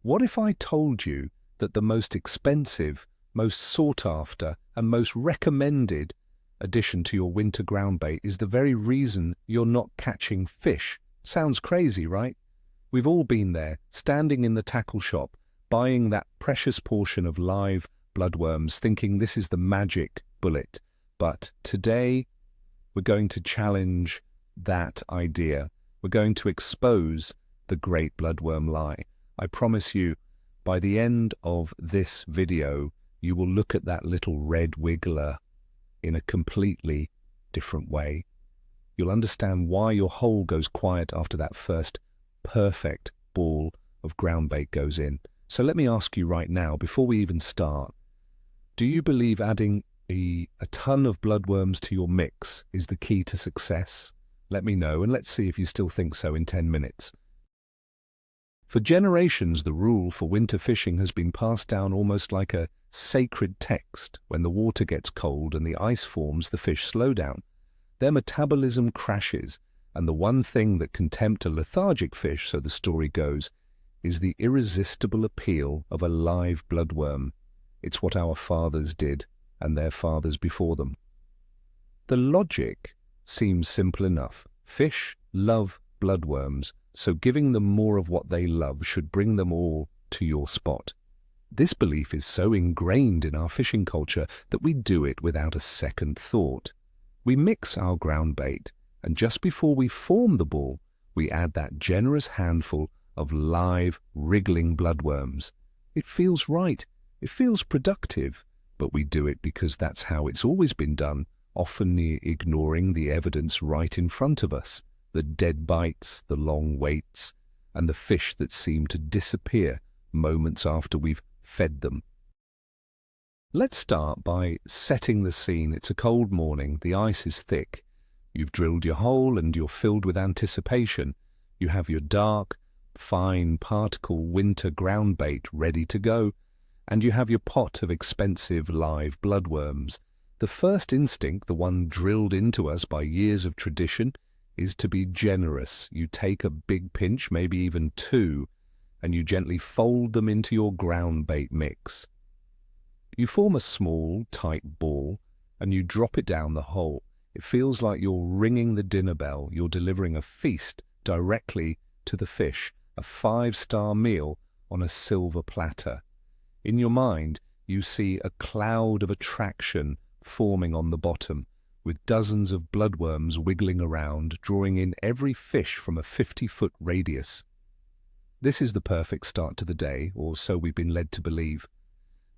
What if I told you that the most expensive, most sought after, and most recommended addition to your winter ground bait is the very reason you're not catching fish? Sounds crazy, right? We've all been there, standing in the tackle shop, buying that precious portion of live bloodworms, thinking this is the magic bullet. But today, we're going to challenge that idea. We're going to expose the great bloodworm lie. I promise you, by the end of this video, you will look at that little red wiggler in a completely different way. You'll understand why your hole goes quiet after that first perfect ball of ground bait goes in. So let me ask you right now, before we even start, do you believe adding a ton of bloodworms to your mix is the key to success? Let me know, and let's see if you still think so in 10 minutes. For generations, the rule for winter fishing has been passed down almost like a sacred text. When the water gets cold and the ice forms, the fish slow down. Their metabolism crashes, and the one thing that can tempt a lethargic fish, so the story goes, is the irresistible appeal of a live bloodworm. It's what our fathers did, and their fathers before them. The logic seems simple enough. Fish love bloodworms, so giving them more of what they love should bring them all to your spot. This belief is so ingrained in our fishing culture that we do it without a second thought. We mix our ground bait, and just before we form the ball, we add that generous handful of live, wriggling bloodworms. It feels right, it feels productive, but we do it because that's how it's always been done, often ignoring the evidence right in front of us. The dead bites, the long waits, and the fish that seem to disappear moments after we've fed them. Let's start by setting the scene. It's a cold morning, the ice is thick. You've drilled your hole and you're filled with anticipation. You have your dark, fine particle winter ground bait ready to go, and you have your pot of expensive live bloodworms. The first instinct, the one drilled into us by years of tradition, is to be generous. You take a big pinch, maybe even two, and you gently fold them into your ground bait mix. You form a small, tight ball, and you drop it down the hole. It feels like you're ringing the dinner bell. You're delivering a feast directly to the fish, a 5-star meal on a silver platter. In your mind, you see a cloud of attraction forming on the bottom, with dozens of bloodworms wiggling around, drawing in every fish from a 50-foot radius. This is the perfect start to the day, or so we've been led to believe.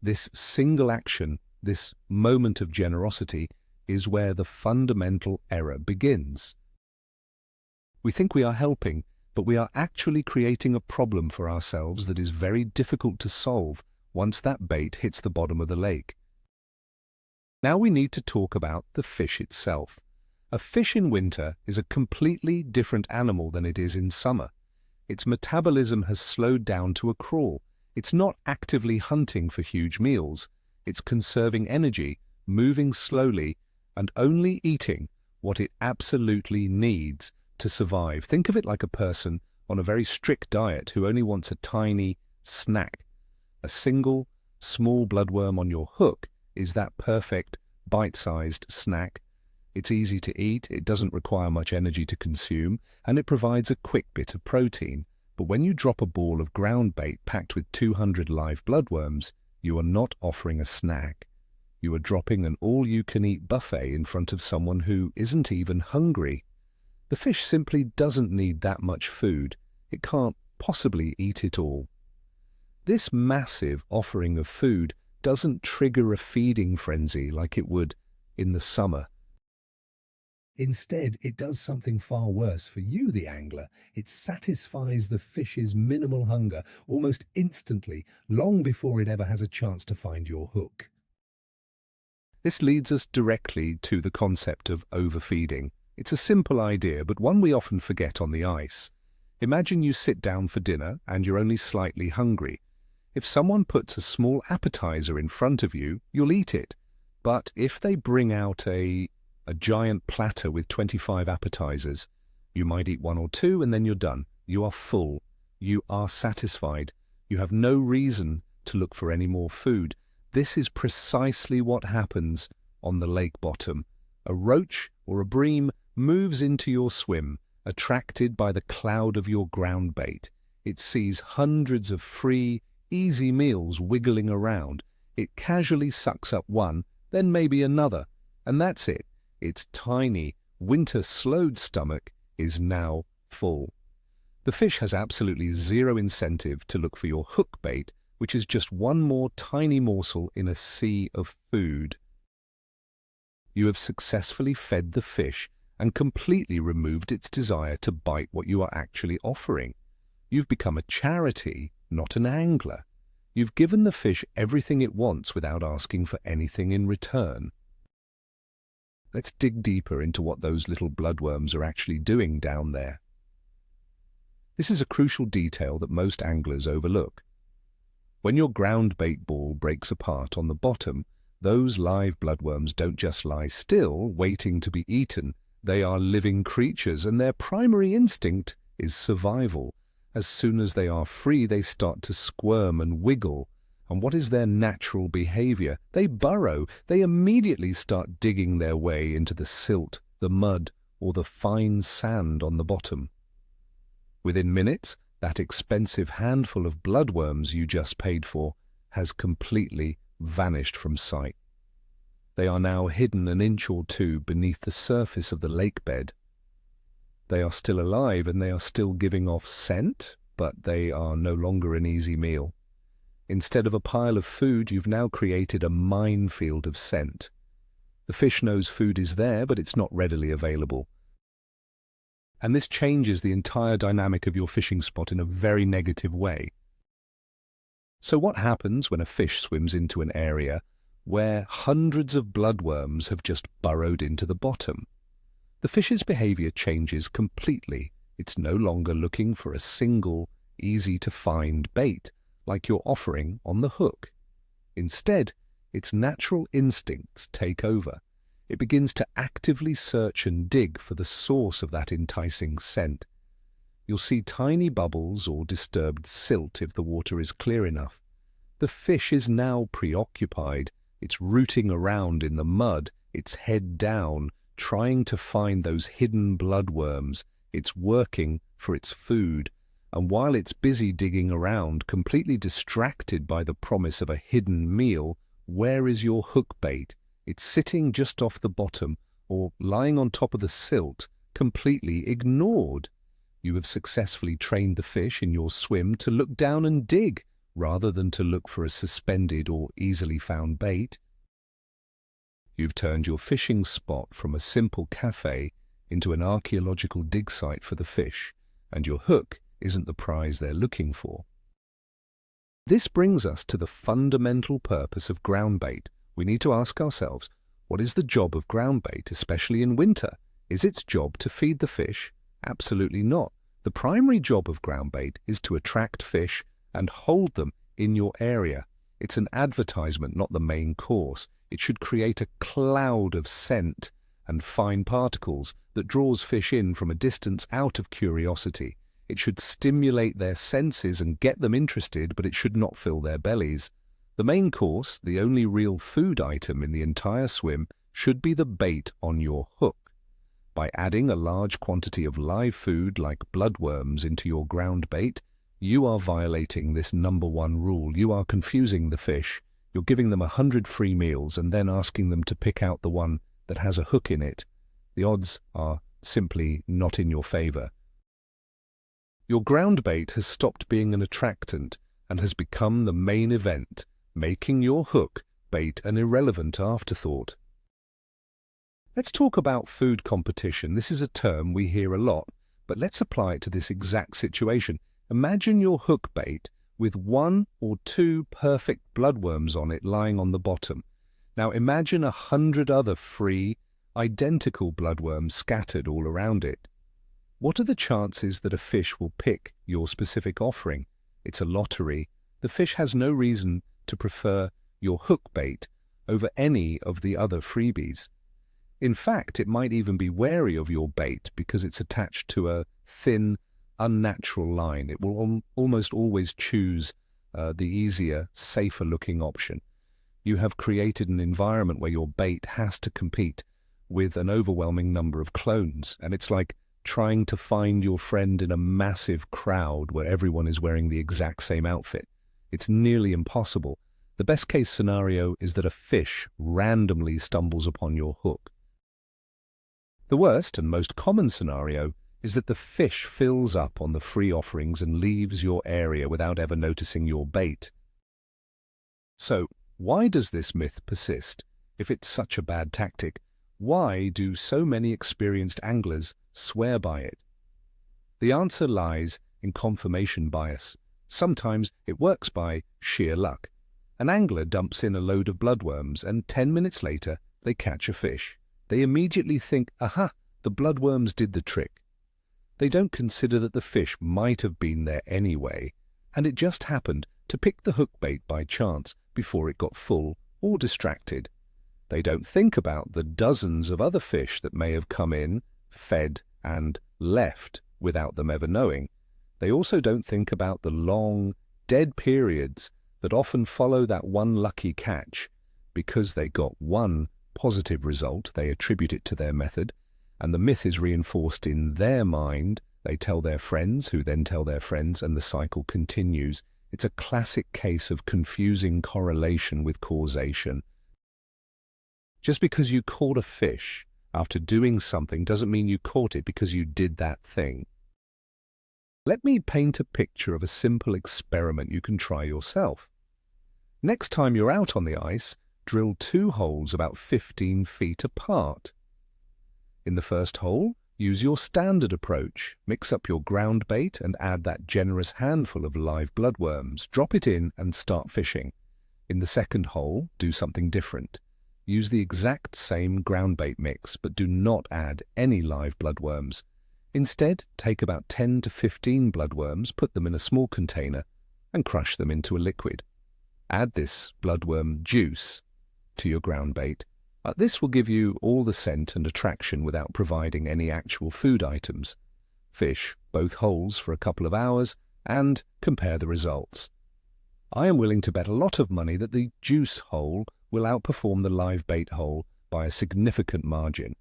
This single action, this moment of generosity, is where the fundamental error begins. We think we are helping, but we are actually creating a problem for ourselves that is very difficult to solve once that bait hits the bottom of the lake. Now we need to talk about the fish itself. A fish in winter is a completely different animal than it is in summer. Its metabolism has slowed down to a crawl. It's not actively hunting for huge meals. It's conserving energy, moving slowly, and only eating what it absolutely needs to survive. Think of it like a person on a very strict diet who only wants a tiny snack. A single, small bloodworm on your hook is that perfect, bite-sized snack. It's easy to eat, it doesn't require much energy to consume, and it provides a quick bit of protein. But when you drop a ball of ground bait packed with 200 live bloodworms, you are not offering a snack. You are dropping an all-you-can-eat buffet in front of someone who isn't even hungry. The fish simply doesn't need that much food. It can't possibly eat it all. This massive offering of food doesn't trigger a feeding frenzy like it would in the summer. Instead, it does something far worse for you, the angler. It satisfies the fish's minimal hunger almost instantly, long before it ever has a chance to find your hook. This leads us directly to the concept of overfeeding. It's a simple idea, but one we often forget on the ice. Imagine you sit down for dinner and you're only slightly hungry. If someone puts a small appetizer in front of you, you'll eat it. But if they bring out a giant platter with 25 appetizers, you might eat one or two and then you're done. You are full. You are satisfied. You have no reason to look for any more food. This is precisely what happens on the lake bottom. A roach or a bream moves into your swim, attracted by the cloud of your ground bait. It sees hundreds of free, easy meals wiggling around. It casually sucks up one, then maybe another, and that's it. Its tiny, winter-slowed stomach is now full. The fish has absolutely zero incentive to look for your hook bait, which is just one more tiny morsel in a sea of food. You have successfully fed the fish and completely removed its desire to bite what you are actually offering. You've become a charity, not an angler. You've given the fish everything it wants without asking for anything in return. Let's dig deeper into what those little bloodworms are actually doing down there. This is a crucial detail that most anglers overlook. When your ground bait ball breaks apart on the bottom, those live bloodworms don't just lie still, waiting to be eaten. They are living creatures, and their primary instinct is survival. As soon as they are free, they start to squirm and wiggle. And what is their natural behavior? They burrow. They immediately start digging their way into the silt, the mud, or the fine sand on the bottom. Within minutes, that expensive handful of bloodworms you just paid for has completely vanished from sight. They are now hidden an inch or two beneath the surface of the lake bed. They are still alive and they are still giving off scent, but they are no longer an easy meal. Instead of a pile of food, you've now created a minefield of scent. The fish knows food is there, but it's not readily available. And this changes the entire dynamic of your fishing spot in a very negative way. So what happens when a fish swims into an area where hundreds of bloodworms have just burrowed into the bottom? The fish's behavior changes completely. It's no longer looking for a single, easy-to-find bait like you're offering on the hook. Instead, its natural instincts take over. It begins to actively search and dig for the source of that enticing scent. You'll see tiny bubbles or disturbed silt if the water is clear enough. The fish is now preoccupied. It's rooting around in the mud, its head down, trying to find those hidden bloodworms. It's working for its food. And while it's busy digging around, completely distracted by the promise of a hidden meal, where is your hook bait? It's sitting just off the bottom or lying on top of the silt, completely ignored. You have successfully trained the fish in your swim to look down and dig, rather than to look for a suspended or easily found bait. You've turned your fishing spot from a simple cafe into an archaeological dig site for the fish, and your hook isn't the prize they're looking for. This brings us to the fundamental purpose of ground bait. We need to ask ourselves, what is the job of ground bait, especially in winter? Is its job to feed the fish? Absolutely not. The primary job of ground bait is to attract fish and hold them in your area. It's an advertisement, not the main course. It should create a cloud of scent and fine particles that draws fish in from a distance out of curiosity. It should stimulate their senses and get them interested, but it should not fill their bellies. The main course, the only real food item in the entire swim, should be the bait on your hook. By adding a large quantity of live food like bloodworms into your ground bait, you are violating this number one rule. You are confusing the fish. You're giving them 100 free meals and then asking them to pick out the one that has a hook in it. The odds are simply not in your favor. Your ground bait has stopped being an attractant and has become the main event, making your hook bait an irrelevant afterthought. Let's talk about food competition. This is a term we hear a lot, but let's apply it to this exact situation. Imagine your hook bait with 1 or 2 perfect bloodworms on it lying on the bottom. Now imagine 100 other free, identical bloodworms scattered all around it. What are the chances that a fish will pick your specific offering? It's a lottery. The fish has no reason to prefer your hook bait over any of the other freebies. In fact, it might even be wary of your bait because it's attached to a thin, unnatural line. It will almost always choose the easier, safer-looking option. You have created an environment where your bait has to compete with an overwhelming number of clones, and it's like trying to find your friend in a massive crowd where everyone is wearing the exact same outfit. It's nearly impossible. The best-case scenario is that a fish randomly stumbles upon your hook. The worst and most common scenario is that the fish fills up on the free offerings and leaves your area without ever noticing your bait. So, why does this myth persist? If it's such a bad tactic, why do so many experienced anglers swear by it? The answer lies in confirmation bias. Sometimes it works by sheer luck. An angler dumps in a load of bloodworms and 10 minutes later they catch a fish. They immediately think, aha, the bloodworms did the trick. They don't consider that the fish might have been there anyway, and it just happened to pick the hook bait by chance before it got full or distracted. They don't think about the dozens of other fish that may have come in, fed, and left without them ever knowing. They also don't think about the long, dead periods that often follow that one lucky catch. Because they got one positive result, they attribute it to their method, and the myth is reinforced in their mind. They tell their friends, who then tell their friends, and the cycle continues. It's a classic case of confusing correlation with causation. Just because you caught a fish after doing something doesn't mean you caught it because you did that thing. Let me paint a picture of a simple experiment you can try yourself. Next time you're out on the ice, drill 2 holes about 15 feet apart. In the first hole, use your standard approach. Mix up your ground bait and add that generous handful of live bloodworms. Drop it in and start fishing. In the second hole, do something different. Use the exact same ground bait mix, but do not add any live bloodworms. Instead, take about 10 to 15 bloodworms, put them in a small container, and crush them into a liquid. Add this bloodworm juice to your ground bait. This will give you all the scent and attraction without providing any actual food items. Fish both holes for a couple of hours and compare the results. I am willing to bet a lot of money that the juice hole will outperform the live bait hole by a significant margin.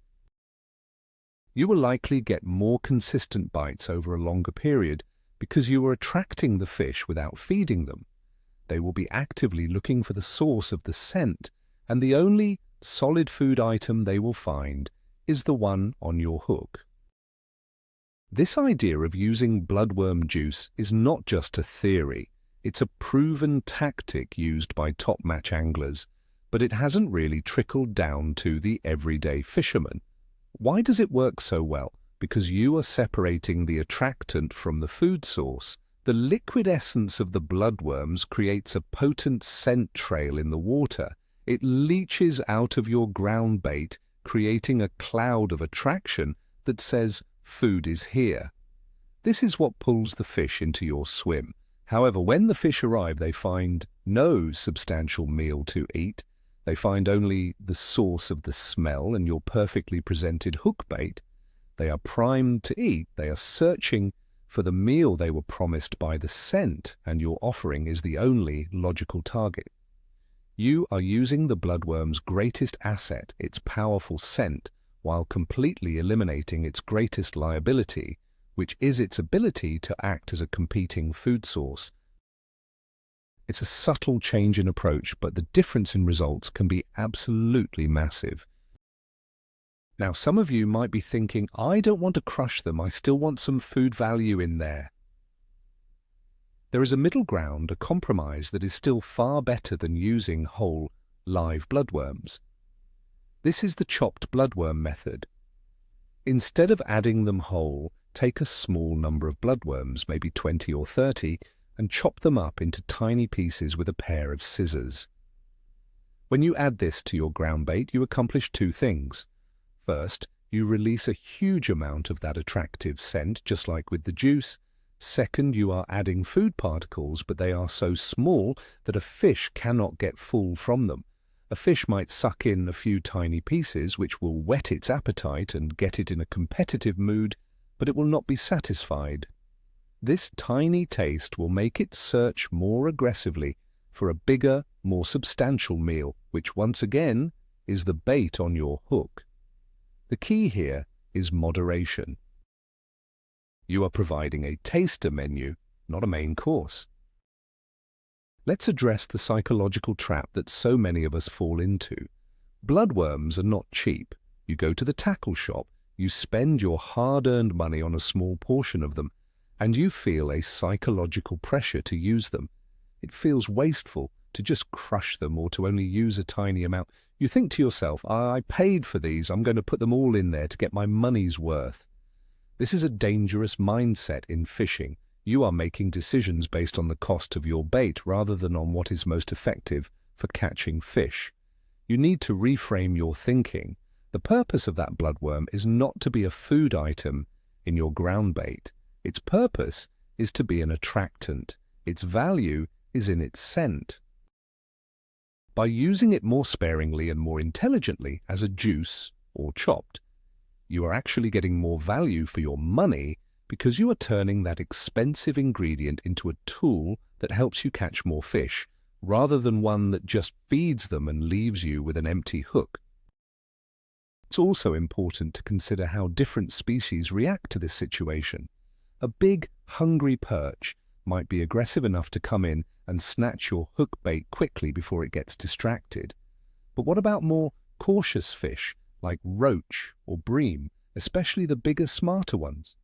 You will likely get more consistent bites over a longer period because you are attracting the fish without feeding them. They will be actively looking for the source of the scent, and the only solid food item they will find is the one on your hook. This idea of using bloodworm juice is not just a theory. It's a proven tactic used by top-match anglers, but it hasn't really trickled down to the everyday fisherman. Why does it work so well? Because you are separating the attractant from the food source. The liquid essence of the bloodworms creates a potent scent trail in the water. It leaches out of your ground bait, creating a cloud of attraction that says food is here. This is what pulls the fish into your swim. However, when the fish arrive, they find no substantial meal to eat. They find only the source of the smell and your perfectly presented hook bait. They are primed to eat. They are searching for the meal they were promised by the scent, and your offering is the only logical target. You are using the bloodworm's greatest asset, its powerful scent, while completely eliminating its greatest liability, which is its ability to act as a competing food source. It's a subtle change in approach, but the difference in results can be absolutely massive. Now, some of you might be thinking, I don't want to crush them, I still want some food value in there. There is a middle ground, a compromise that is still far better than using whole, live bloodworms. This is the chopped bloodworm method. Instead of adding them whole, take a small number of bloodworms, maybe 20 or 30, and chop them up into tiny pieces with a pair of scissors. When you add this to your ground bait, you accomplish 2 things. First, you release a huge amount of that attractive scent, just like with the juice. Second, you are adding food particles, but they are so small that a fish cannot get full from them. A fish might suck in a few tiny pieces, which will whet its appetite and get it in a competitive mood, but it will not be satisfied. This tiny taste will make it search more aggressively for a bigger, more substantial meal, which once again is the bait on your hook. The key here is moderation. You are providing a taster menu, not a main course. Let's address the psychological trap that so many of us fall into. Bloodworms are not cheap. You go to the tackle shop, you spend your hard-earned money on a small portion of them, and you feel a psychological pressure to use them. It feels wasteful to just crush them or to only use a tiny amount. You think to yourself, I paid for these, I'm going to put them all in there to get my money's worth. This is a dangerous mindset in fishing. You are making decisions based on the cost of your bait rather than on what is most effective for catching fish. You need to reframe your thinking. The purpose of that bloodworm is not to be a food item in your ground bait. Its purpose is to be an attractant. Its value is in its scent. By using it more sparingly and more intelligently as a juice or chopped, you are actually getting more value for your money because you are turning that expensive ingredient into a tool that helps you catch more fish, rather than one that just feeds them and leaves you with an empty hook. It's also important to consider how different species react to this situation. A big, hungry perch might be aggressive enough to come in and snatch your hook bait quickly before it gets distracted. But what about more cautious fish like roach or bream, especially the bigger, smarter ones?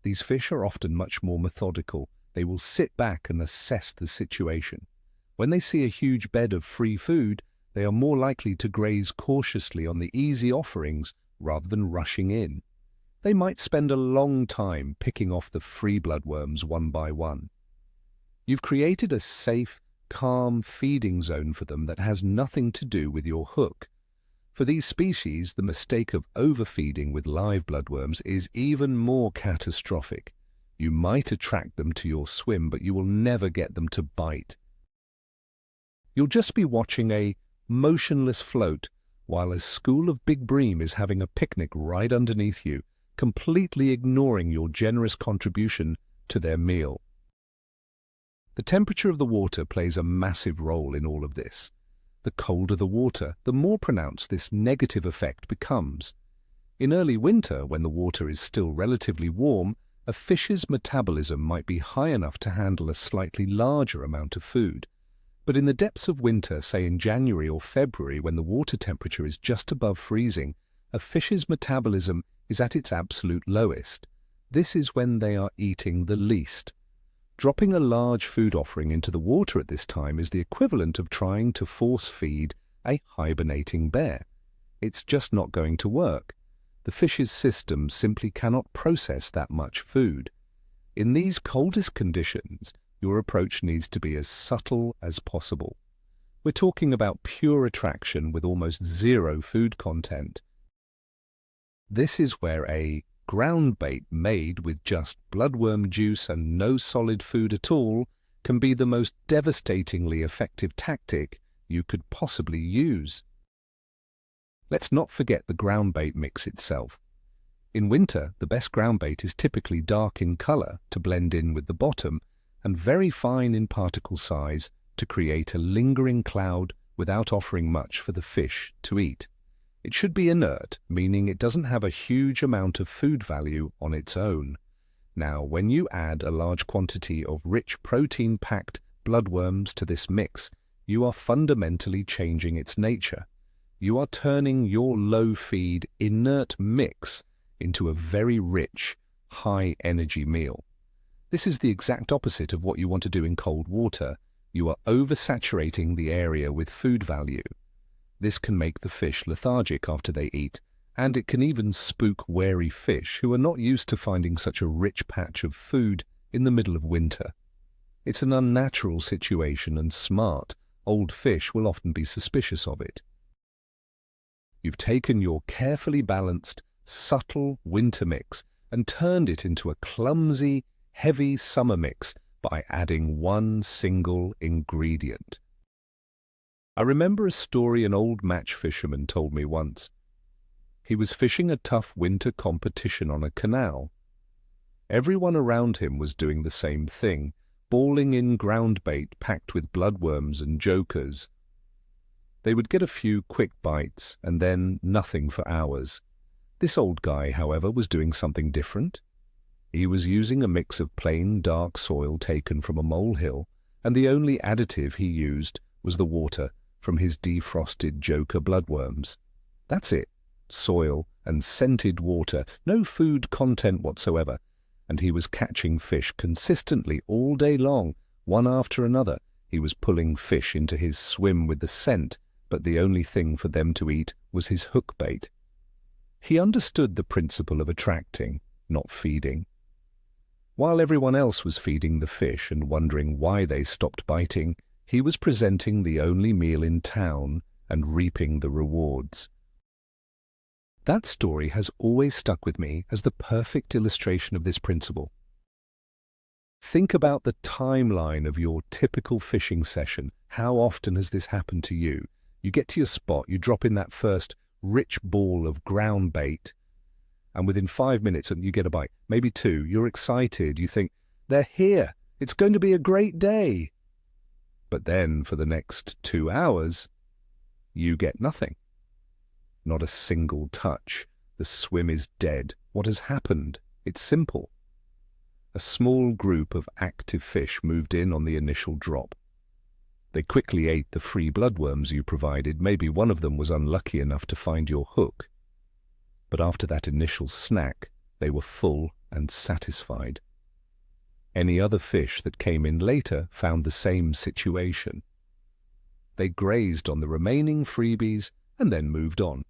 These fish are often much more methodical. They will sit back and assess the situation. When they see a huge bed of free food, they are more likely to graze cautiously on the easy offerings rather than rushing in. They might spend a long time picking off the free bloodworms one by one. You've created a safe, calm feeding zone for them that has nothing to do with your hook. For these species, the mistake of overfeeding with live bloodworms is even more catastrophic. You might attract them to your swim, but you will never get them to bite. You'll just be watching a motionless float while a school of big bream is having a picnic right underneath you, completely ignoring your generous contribution to their meal. The temperature of the water plays a massive role in all of this. The colder the water, the more pronounced this negative effect becomes. In early winter, when the water is still relatively warm, a fish's metabolism might be high enough to handle a slightly larger amount of food. But in the depths of winter, say in January or February, when the water temperature is just above freezing, a fish's metabolism is at its absolute lowest. This is when they are eating the least. Dropping a large food offering into the water at this time is the equivalent of trying to force feed a hibernating bear. It's just not going to work. The fish's system simply cannot process that much food. In these coldest conditions, your approach needs to be as subtle as possible. We're talking about pure attraction with almost zero food content. This is where a ground bait made with just bloodworm juice and no solid food at all can be the most devastatingly effective tactic you could possibly use. Let's not forget the ground bait mix itself. In winter, the best ground bait is typically dark in color to blend in with the bottom and very fine in particle size to create a lingering cloud without offering much for the fish to eat. It should be inert, meaning it doesn't have a huge amount of food value on its own. Now, when you add a large quantity of rich protein-packed bloodworms to this mix, you are fundamentally changing its nature. You are turning your low-feed, inert mix into a very rich, high-energy meal. This is the exact opposite of what you want to do in cold water. You are oversaturating the area with food value. This can make the fish lethargic after they eat, and it can even spook wary fish who are not used to finding such a rich patch of food in the middle of winter. It's an unnatural situation, and smart, old fish will often be suspicious of it. You've taken your carefully balanced, subtle winter mix and turned it into a clumsy, heavy summer mix by adding one single ingredient. I remember a story an old match fisherman told me once. He was fishing a tough winter competition on a canal. Everyone around him was doing the same thing, bawling in groundbait packed with bloodworms and jokers. They would get a few quick bites and then nothing for hours. This old guy, however, was doing something different. He was using a mix of plain dark soil taken from a molehill, and the only additive he used was the water from his defrosted joker bloodworms. That's it. Soil and scented water, no food content whatsoever, and he was catching fish consistently all day long, one after another. He was pulling fish into his swim with the scent, but the only thing for them to eat was his hook bait. He understood the principle of attracting, not feeding. While everyone else was feeding the fish and wondering why they stopped biting, he was presenting the only meal in town and reaping the rewards. That story has always stuck with me as the perfect illustration of this principle. Think about the timeline of your typical fishing session. How often has this happened to you? You get to your spot, you drop in that first rich ball of ground bait, and within 5 minutes you get a bite, maybe 2. You're excited, you think, they're here, it's going to be a great day. But then for the next 2 hours, you get nothing. Not a single touch. The swim is dead. What has happened? It's simple. A small group of active fish moved in on the initial drop. They quickly ate the free bloodworms you provided. Maybe one of them was unlucky enough to find your hook. But after that initial snack, they were full and satisfied. Any other fish that came in later found the same situation. They grazed on the remaining freebies and then moved on.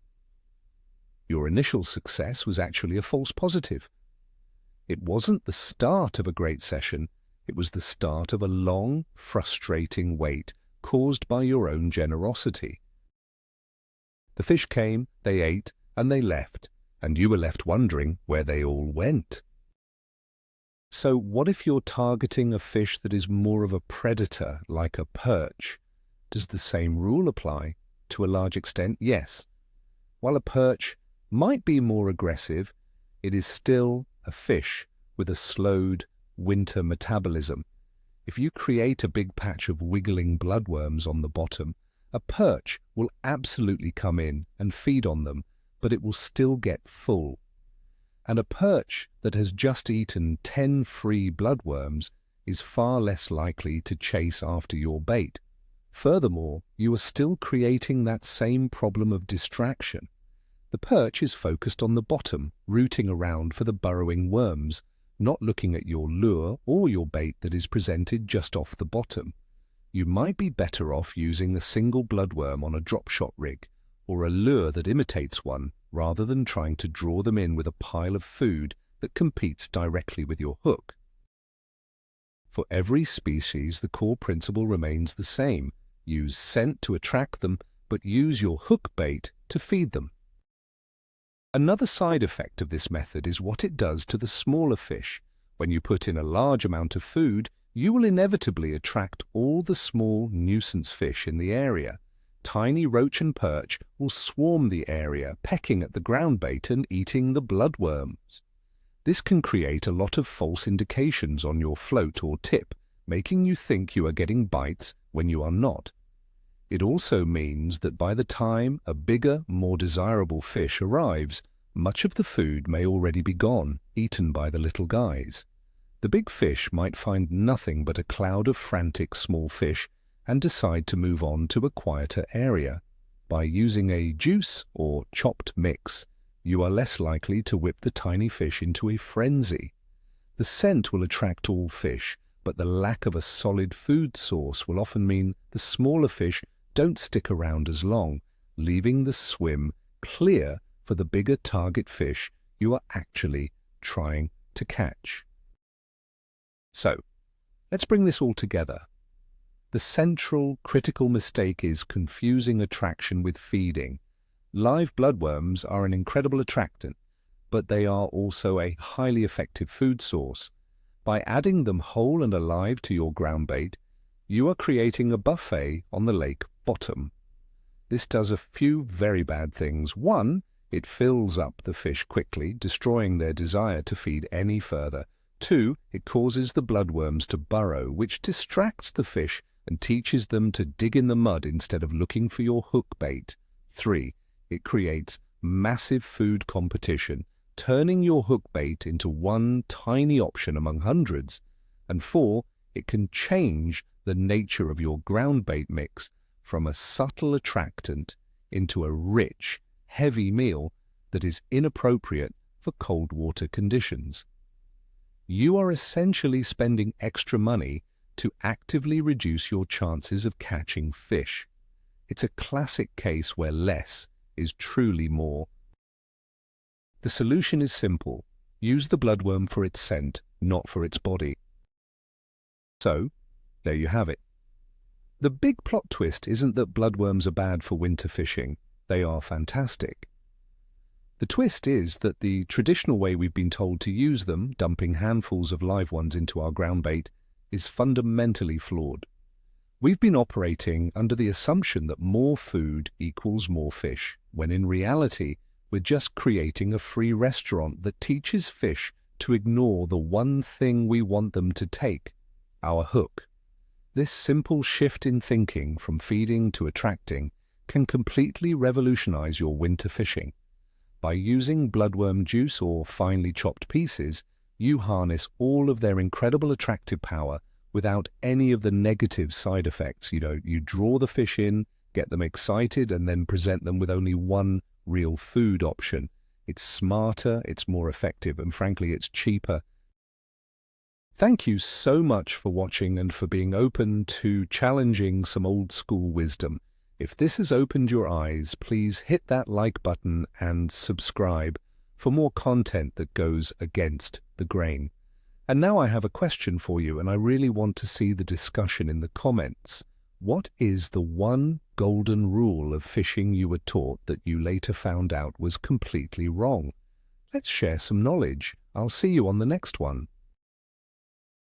Your initial success was actually a false positive. It wasn't the start of a great session, it was the start of a long, frustrating wait caused by your own generosity. The fish came, they ate, and they left, and you were left wondering where they all went. So what if you're targeting a fish that is more of a predator, like a perch? Does the same rule apply? To a large extent, yes. While a perch might be more aggressive, it is still a fish with a slowed winter metabolism. If you create a big patch of wiggling bloodworms on the bottom, a perch will absolutely come in and feed on them, but it will still get full. And a perch that has just eaten 10 free bloodworms is far less likely to chase after your bait. Furthermore, you are still creating that same problem of distraction. The perch is focused on the bottom, rooting around for the burrowing worms, not looking at your lure or your bait that is presented just off the bottom. You might be better off using a single bloodworm on a drop shot rig, or a lure that imitates one, rather than trying to draw them in with a pile of food that competes directly with your hook. For every species, the core principle remains the same. Use scent to attract them, but use your hook bait to feed them. Another side effect of this method is what it does to the smaller fish. When you put in a large amount of food, you will inevitably attract all the small nuisance fish in the area. Tiny roach and perch will swarm the area, pecking at the ground bait and eating the bloodworms. This can create a lot of false indications on your float or tip, making you think you are getting bites when you are not. It also means that by the time a bigger, more desirable fish arrives, much of the food may already be gone, eaten by the little guys. The big fish might find nothing but a cloud of frantic small fish and decide to move on to a quieter area. By using a juice or chopped mix, you are less likely to whip the tiny fish into a frenzy. The scent will attract all fish, but the lack of a solid food source will often mean the smaller fish don't stick around as long, leaving the swim clear for the bigger target fish you are actually trying to catch. So, let's bring this all together. The central critical mistake is confusing attraction with feeding. Live bloodworms are an incredible attractant, but they are also a highly effective food source. By adding them whole and alive to your ground bait, you are creating a buffet on the lake bottom. This does a few very bad things. One, it fills up the fish quickly, destroying their desire to feed any further. 2. It causes the bloodworms to burrow, which distracts the fish and teaches them to dig in the mud instead of looking for your hook bait. 3. It creates massive food competition, turning your hook bait into one tiny option among hundreds. And 4. It can change the nature of your ground bait mix from a subtle attractant into a rich, heavy meal that is inappropriate for cold water conditions. You are essentially spending extra money to actively reduce your chances of catching fish. It's a classic case where less is truly more. The solution is simple. Use the bloodworm for its scent, not for its body. So, there you have it. The big plot twist isn't that bloodworms are bad for winter fishing. They are fantastic. The twist is that the traditional way we've been told to use them, dumping handfuls of live ones into our ground bait, is fundamentally flawed. We've been operating under the assumption that more food equals more fish, when in reality, we're just creating a free restaurant that teaches fish to ignore the one thing we want them to take, our hook. This simple shift in thinking from feeding to attracting can completely revolutionize your winter fishing. By using bloodworm juice or finely chopped pieces, you harness all of their incredible attractive power without any of the negative side effects. You draw the fish in, get them excited, and then present them with only one real food option. It's smarter, it's more effective, and frankly, it's cheaper. Thank you so much for watching and for being open to challenging some old school wisdom. If this has opened your eyes, please hit that like button and subscribe for more content that goes against the grain. And now I have a question for you, and I really want to see the discussion in the comments. What is the one golden rule of fishing you were taught that you later found out was completely wrong? Let's share some knowledge. I'll see you on the next one.